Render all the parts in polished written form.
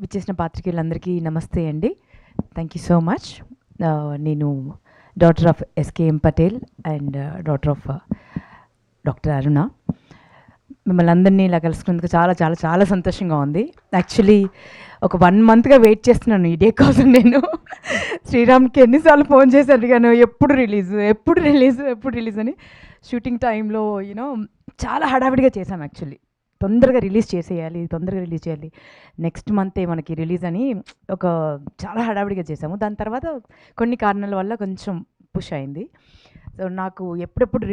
విచ్చేసిన పాత్రికేయులందరికీ నమస్తే అండి. Thank you so much. నేను daughter of SKM Patel and daughter of doctor Aruna. మిమ్మల్ని అందరినీ ఇలా కలుసుకున్నందుకు చాలా చాలా చాలా సంతోషంగా ఉంది. యాక్చువల్లీ ఒక 1 మంత్గా వెయిట్ చేస్తున్నాను ఈ డే కోసం. నేను శ్రీరామ్కి ఎన్నిసార్లు ఫోన్ చేసి అడిగాను, ఎప్పుడు రిలీజ్ అని. షూటింగ్ టైంలో చాలా హడావిడిగా చేశాం. యాక్చువల్లీ తొందరగా రిలీజ్ చేయాలి, నెక్స్ట్ మంతే మనకి రిలీజ్ అని చాలా హడావిడిగా చేసాము. దాని తర్వాత కొన్ని కారణాల వల్ల కొంచెం పుష్ అయింది. సో నాకు ఎప్పుడెప్పుడు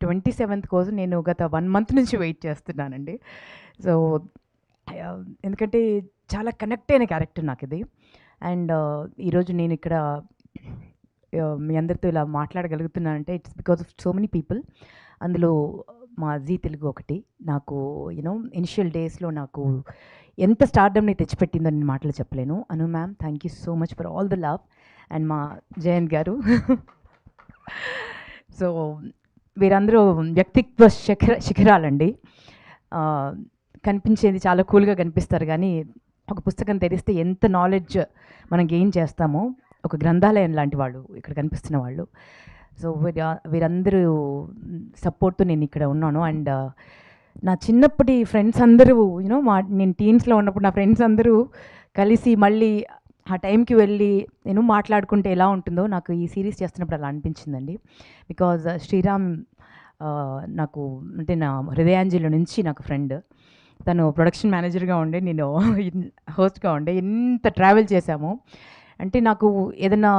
27th కోసం నేను గత 1 మంత్ నుంచి వెయిట్ చేస్తున్నానండి. సో ఎందుకంటే చాలా కనెక్ట్ అయిన క్యారెక్టర్ నాకు ఇది. అండ్ ఈరోజు నేను ఇక్కడ మీ అందరితో ఇలా మాట్లాడగలుగుతున్నానంటే it's because of so many people. అందులో మా జీ తెలుగు ఒకటి నాకు ఇనిషియల్ డేస్లో నాకు ఎంత స్టార్డమ్ని తెచ్చిపెట్టిందో నేను మాటలు చెప్పలేను. Anu ma'am, thank you so much for all the love. And మా జయంత్ గారు. సో వీరందరూ వ్యక్తిత్వ శిఖరాలండి. కనిపించేది చాలా కూల్గా కనిపిస్తారు, కానీ ఒక పుస్తకం తెరిస్తే ఎంత నాలెడ్జ్ మనం గెయిన్ చేస్తామో, ఒక గ్రంథాలయం లాంటి వాళ్ళు ఇక్కడ కనిపిస్తున్న వాళ్ళు. సో వీరందరూ సపోర్ట్తో నేను ఇక్కడ ఉన్నాను. అండ్ నా చిన్నప్పటి ఫ్రెండ్స్ అందరూ నేను టీన్స్లో ఉన్నప్పుడు నా ఫ్రెండ్స్ అందరూ కలిసి మళ్ళీ ఆ టైంకి వెళ్ళి మాట్లాడుకుంటే ఎలా ఉంటుందో నాకు ఈ సిరీస్ చేస్తున్నప్పుడు అలా అనిపించిందండి. బికాజ్ శ్రీరామ్ నాకు అంటే నా హృదయాంజలి నుంచి నాకు ఫ్రెండ్. తను ప్రొడక్షన్ మేనేజర్గా ఉండే, నేను హోస్ట్గా ఉండే. ఎంత ట్రావెల్ చేశాము అంటే నాకు ఏదైనా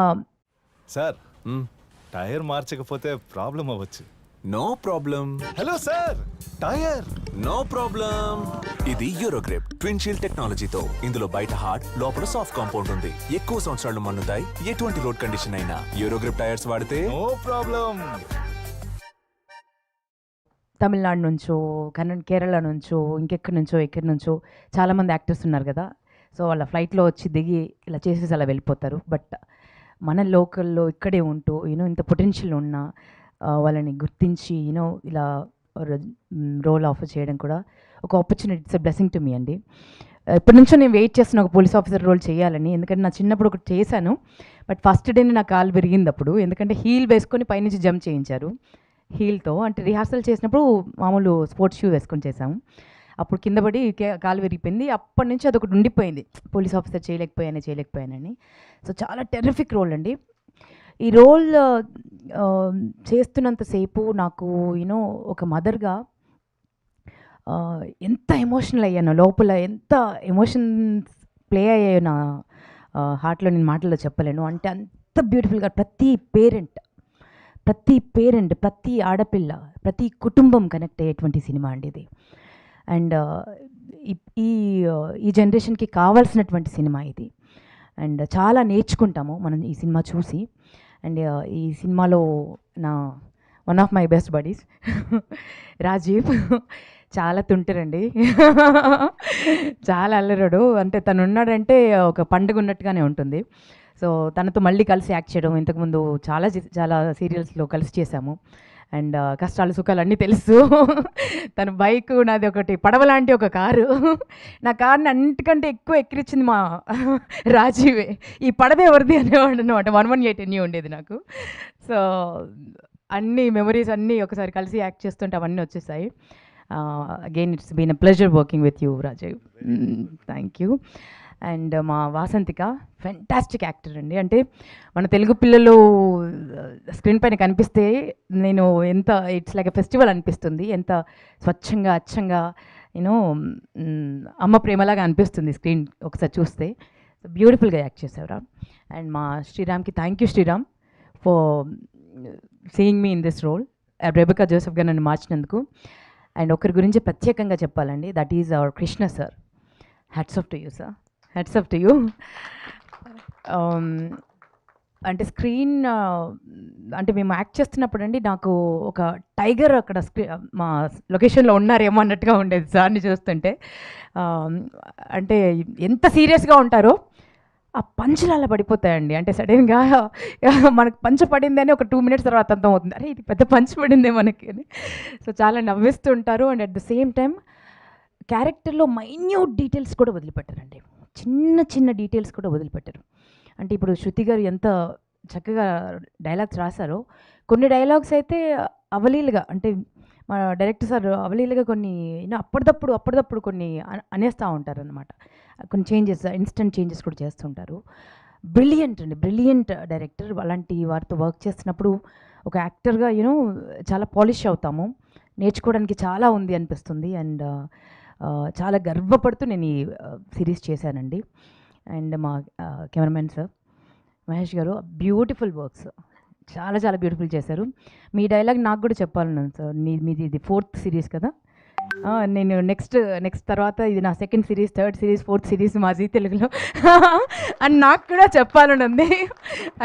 సార్ టైర్ మార్చకపోతే ప్రాబ్లం అవ్వచ్చు. No problem. Hello sir, tyre no problem. ఇది యూరోగ్రిప్ ట్విన్ షీల్డ్ టెక్నాలజీతో. ఇందులో బయట హార్డ్, లోపల సాఫ్ట్ కాంపౌండ్ ఉంది. ఎక్కువ సంవత్సరాలు మన్నుతాయి, ఎటువంటి రోడ్ కండిషన్ అయినా. యూరోగ్రిప్ టైర్స్ వాడితే నో ప్రాబ్లం. తమిళనాడు నుంచో కేరళ నుంచో ఎక్కడి నుంచో చాలామంది యాక్టర్స్ ఉన్నారు కదా. సో వాళ్ళ ఫ్లైట్లో వచ్చి దిగి ఇలా చేసేసి అలా వెళ్ళిపోతారు. బట్ మన లోకల్లో ఇక్కడే ఉంటూ ఇంత పొటెన్షియల్ ఉన్న వాళ్ళని గుర్తించి ఇలా రోల్ ఆఫర్ చేయడం కూడా ఒక opportunity. It's a blessing to me అండి. ఇప్పటి నుంచో నేను వెయిట్ చేస్తున్న ఒక పోలీస్ ఆఫీసర్ రోల్ చేయాలని. ఎందుకంటే నా చిన్నప్పుడు ఒకటి చేశాను, బట్ ఫస్ట్ డేనే నా కాలు విరిగింది అప్పుడు. ఎందుకంటే హీల్ వేసుకొని పైనుంచి జంప్ చేయించారు. హీల్తో అంటే రిహార్సల్ చేసినప్పుడు మామూలు స్పోర్ట్స్ షూ వేసుకొని చేసాము. అప్పుడు కింద పడి కాలు విరిగిపోయింది. అప్పటి నుంచి అదొకటి ఉండిపోయింది, పోలీస్ ఆఫీసర్ చేయలేకపోయానని. సో చాలా టెర్రిఫిక్ రోల్ అండి. ఈ రోల్ చేస్తున్నంతసేపు నాకు ఒక మదర్గా ఎంత ఎమోషనల్ అయ్యానో, లోపల ఎంత ఎమోషన్స్ ప్లే అయ్యాయో నా హార్ట్లో నేను మాటల్లో చెప్పలేను. అంటే అంత బ్యూటిఫుల్గా ప్రతి పేరెంట్, ప్రతి ఆడపిల్ల, ప్రతి కుటుంబం కనెక్ట్ అయ్యేటువంటి సినిమా అండి ఇది. అండ్ ఈ జనరేషన్కి కావాల్సినటువంటి సినిమా ఇది. అండ్ చాలా నేర్చుకుంటాము మనం ఈ సినిమా చూసి. అండ్ ఈ సినిమాలో నా one of my best buddies Rajeev చాలా తుంటారండి. చాలా అల్లరాడు. అంటే తను ఉన్నాడంటే ఒక పండుగ ఉన్నట్టుగానే ఉంటుంది. సో తనతో మళ్ళీ కలిసి యాక్ట్ చేయడం, ఇంతకుముందు చాలా సీరియల్స్లో కలిసి చేశాము. అండ్ కష్టాలు సుఖాలు అన్నీ తెలుసు. తన బైక్, నాది ఒకటి పడవ లాంటి ఒక కారు. నా కార్ని అన్నిటికంటే ఎక్కువ ఎక్కిరించింది మా రాజీవే. ఈ పడవ ఎవరిది అనేవాడు అనమాట. 118 ఎన్ని ఉండేది నాకు. సో అన్ని మెమరీస్ అన్నీ ఒకసారి కలిసి యాక్ట్ చేస్తుంటే అవన్నీ వచ్చేసాయి. Again it's been a pleasure working with you Rajeev. Thank you. And మా వాసంతిక ఫెంటాస్టిక్ యాక్టర్ అండి. అంటే మన తెలుగు పిల్లలు స్క్రీన్ పైన కనిపిస్తే నేను ఇట్స్ లైక్ ఎ ఫెస్టివల్ అనిపిస్తుంది. ఎంత స్వచ్ఛంగా అచ్చంగా అమ్మ ప్రేమలాగా అనిపిస్తుంది స్క్రీన్ ఒకసారి చూస్తే. బ్యూటిఫుల్గా యాక్ట్ చేసేవరా. అండ్ మా శ్రీరామ్కి thank you Sriram for seeing me in this role. Rebecca జోసెఫ్గా నన్ను మార్చినందుకు. అండ్ ఒకరి గురించి ప్రత్యేకంగా చెప్పాలండి, that is our Krishna sir. Hats off to you sir, hats off to you. అంటే స్క్రీన్ అంటే మేము యాక్ట్ చేస్తున్నప్పుడు అండి నాకు ఒక టైగర్ అక్కడ మా లొకేషన్లో ఉన్నారేమో అన్నట్టుగా ఉండేది సార్ని చూస్తుంటే. అంటే ఎంత సీరియస్గా ఉంటారో ఆ పంచులు అలా పడిపోతాయండి. అంటే సడన్గా మనకు పంచ పడింది అని ఒక 2 minutes తర్వాత అర్థం అవుతుంది, అరే ఇది పెద్ద పంచు పడిందే మనకి అని. సో చాలా నవ్విస్తుంటారు. And at the same time క్యారెక్టర్లో మైన్యూట్ డీటెయిల్స్ కూడా వదిలిపెట్టారండి. చిన్న చిన్న డీటెయిల్స్ కూడా వదిలిపెట్టారు. అంటే ఇప్పుడు శృతి గారు ఎంత చక్కగా డైలాగ్స్ రాశారో, కొన్ని డైలాగ్స్ అయితే అవలీలుగా, అంటే మా డైరెక్టర్ సార్ అవలీలుగా కొన్ని అప్పటిదప్పుడు కొన్ని అనేస్తూ ఉంటారనమాట. కొన్ని చేంజెస్, ఇన్స్టెంట్ చేంజెస్ కూడా చేస్తుంటారు. బ్రిలియంట్ అండి, బ్రిలియంట్ డైరెక్టర్. అలాంటి వారితో వర్క్ చేస్తున్నప్పుడు ఒక యాక్టర్గా చాలా పాలిష్ అవుతాము. నేర్చుకోవడానికి చాలా ఉంది అనిపిస్తుంది. అండ్ చాలా గర్వపడుతూ నేను ఈ సిరీస్ చేశానండి. అండ్ మా కెమెరామెన్ సార్ మహేష్ గారు, బ్యూటిఫుల్ వర్క్స్, చాలా చాలా బ్యూటిఫుల్ చేశారు. మీ డైలాగ్ నాకు కూడా చెప్పాలన్నాను సార్. మీది ఇది 4th సిరీస్ కదా. నేను నెక్స్ట్ తర్వాత ఇది నా 2nd series, 3rd series, 4th series మా జీ తెలుగులో అని నాకు కూడా చెప్పాలని ఉంది.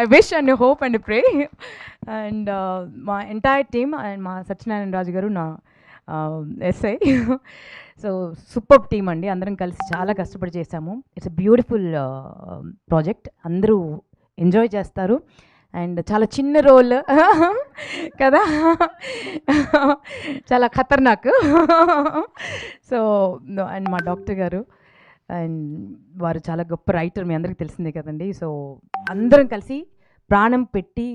I wish and hope and pray. And మా ఎంటైర్ టీమ్ అండ్ మా సత్యనారాయణ రాజు గారు నా ఎస్ఐ. సో సూపర్ టీమ్ అండి, అందరం కలిసి చాలా కష్టపడి చేశాము. ఇట్స్ ఎ బ్యూటిఫుల్ ప్రాజెక్ట్, అందరూ ఎంజాయ్ చేస్తారు. అండ్ చాలా చిన్న రోల్ కదా, చాలా ఖతర్నాక్. సో అండ్ మా డాక్టర్ గారు, అండ్ వారు చాలా గొప్ప రైటర్, మీ అందరికీ తెలిసిందే కదండి. సో అందరం కలిసి ప్రాణం పెట్టి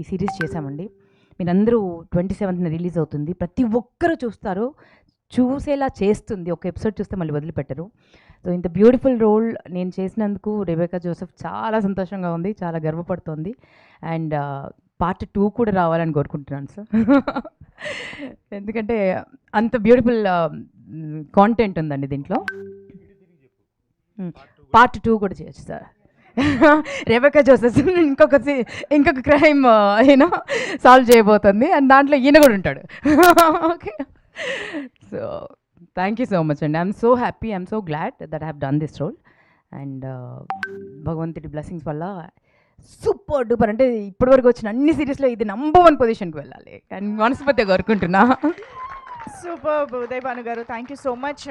ఈ సిరీస్ చేశామండి. మీరందరూ 27th రిలీజ్ అవుతుంది. ప్రతి ఒక్కరూ చూస్తారు, చూసేలా చేస్తుంది. ఒక ఎపిసోడ్ చూస్తే మళ్ళీ వదిలిపెట్టరు. సో ఇంత బ్యూటిఫుల్ రోల్ నేను చేసినందుకు రెబెకా జోసెఫ్ చాలా సంతోషంగా ఉంది, చాలా గర్వపడుతోంది. అండ్ పార్ట్ 2 కూడా రావాలని కోరుకుంటున్నాను సార్. ఎందుకంటే అంత బ్యూటిఫుల్ కాంటెంట్ ఉందండి దీంట్లో. పార్ట్ 2 కూడా చేయొచ్చు సార్. రెబెకా జోసెఫ్ ఇంకొక క్రైమ్ సాల్వ్ చేయబోతుంది, అండ్ దాంట్లో ఈయన కూడా ఉంటాడు. Okay, so thank you so much అండి. I'm so happy, I'm so glad that I have done this role. And భగవంతుడి బ్లెస్సింగ్స్ వల్ల సూపర్ డూపర్, అంటే ఇప్పటివరకు వచ్చిన అన్ని సిరీస్లో ఇది నంబర్ 1 పొజిషన్కి వెళ్ళాలి అని మనస్ఫూర్తిగా కోరుకుంటున్నా. సూపర్ ఉదయ్ భాను గారు, thank you so much.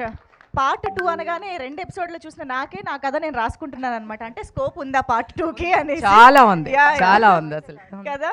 Part 2 అనగానే 2 ఎపిసోడ్లు చూసిన నా కథ నేను రాసుకుంటున్నాను అనమాట. అంటే స్కోప్ ఉందా పార్ట్ 2కి అని. చాలా ఉంది, చాలా ఉంది అసలు కదా.